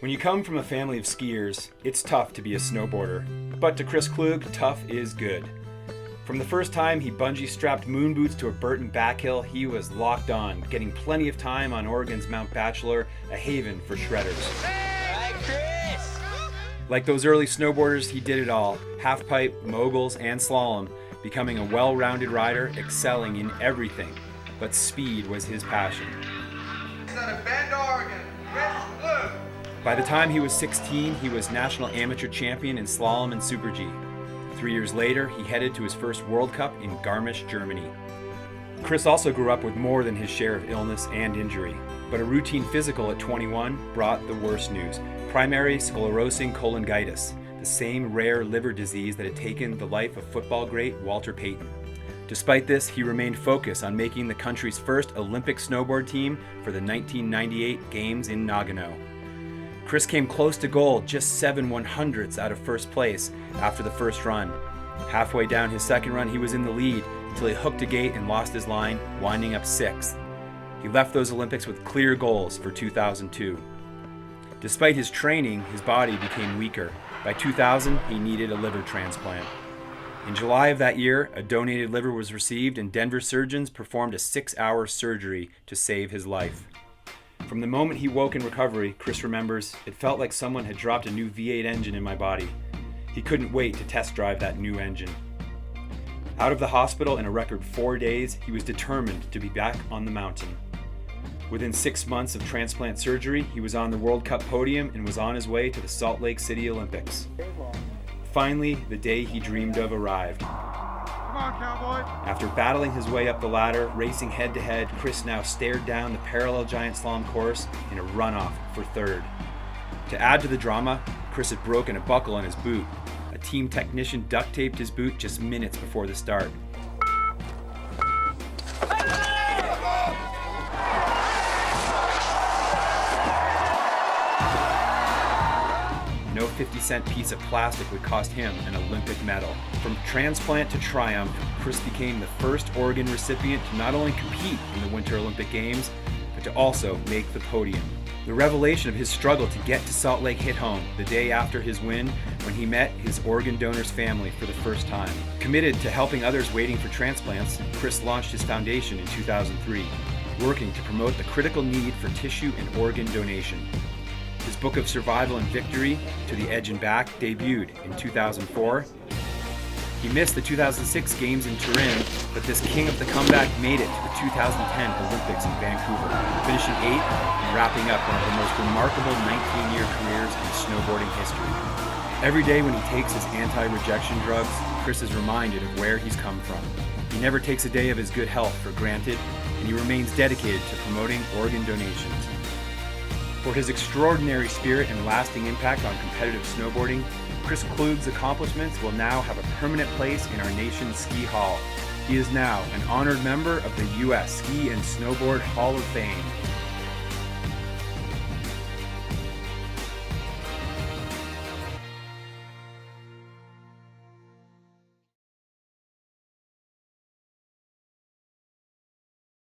When you come from a family of skiers, it's tough to be a snowboarder. But to Chris Klug, tough is good. From the first time he bungee-strapped moon boots to a Burton backhill, he was locked on, getting plenty of time on Oregon's Mount Bachelor, a haven for shredders. Hi, Chris! Like those early snowboarders, he did it all, halfpipe, moguls, and slalom, becoming a well-rounded rider, excelling in everything. But speed was his passion. Out of Bend, Oregon, Chris Klug. By the time he was 16, he was national amateur champion in slalom and Super G. 3 years later, he headed to his first World Cup in Garmisch, Germany. Chris also grew up with more than his share of illness and injury, but a routine physical at 21 brought the worst news: primary sclerosing cholangitis, the same rare liver disease that had taken the life of football great Walter Payton. Despite this, he remained focused on making the country's first Olympic snowboard team for the 1998 Games in Nagano. Chris came close to gold, just 7/100ths out of first place after the first run. Halfway down his second run, he was in the lead until he hooked a gate and lost his line, winding up 6th. He left those Olympics with clear goals for 2002. Despite his training, his body became weaker. By 2000, he needed a liver transplant. In July of that year, a donated liver was received and Denver surgeons performed a 6-hour surgery to save his life. From the moment he woke in recovery, Chris remembers, it felt like someone had dropped a new V8 engine in my body. He couldn't wait to test drive that new engine. Out of the hospital in a record 4 days, he was determined to be back on the mountain. Within 6 months of transplant surgery, he was on the World Cup podium and was on his way to the Salt Lake City Olympics. Finally, the day he dreamed of arrived. Come on, cowboy. After battling his way up the ladder, racing head-to-head, Chris now stared down the parallel giant slalom course in a runoff for 3rd. To add to the drama, Chris had broken a buckle on his boot. A team technician duct taped his boot just minutes before the start. No 50-cent piece of plastic would cost him an Olympic medal. From transplant to triumph, Chris became the first Oregon recipient to not only compete in the Winter Olympic Games, but to also make the podium. The revelation of his struggle to get to Salt Lake hit home the day after his win when he met his organ donor's family for the first time. Committed to helping others waiting for transplants, Chris launched his foundation in 2003, working to promote the critical need for tissue and organ donation. His book of survival and victory, To the Edge and Back, debuted in 2004. He missed the 2006 Games in Turin, but this king of the comeback made it to the 2010 Olympics in Vancouver, finishing 8th and wrapping up one of the most remarkable 19-year careers in snowboarding history. Every day when he takes his anti-rejection drugs, Chris is reminded of where he's come from. He never takes a day of his good health for granted, and he remains dedicated to promoting organ donations. For his extraordinary spirit and lasting impact on competitive snowboarding, Chris Klug's accomplishments will now have a permanent place in our nation's ski hall. He is now an honored member of the U.S. Ski and Snowboard Hall of Fame.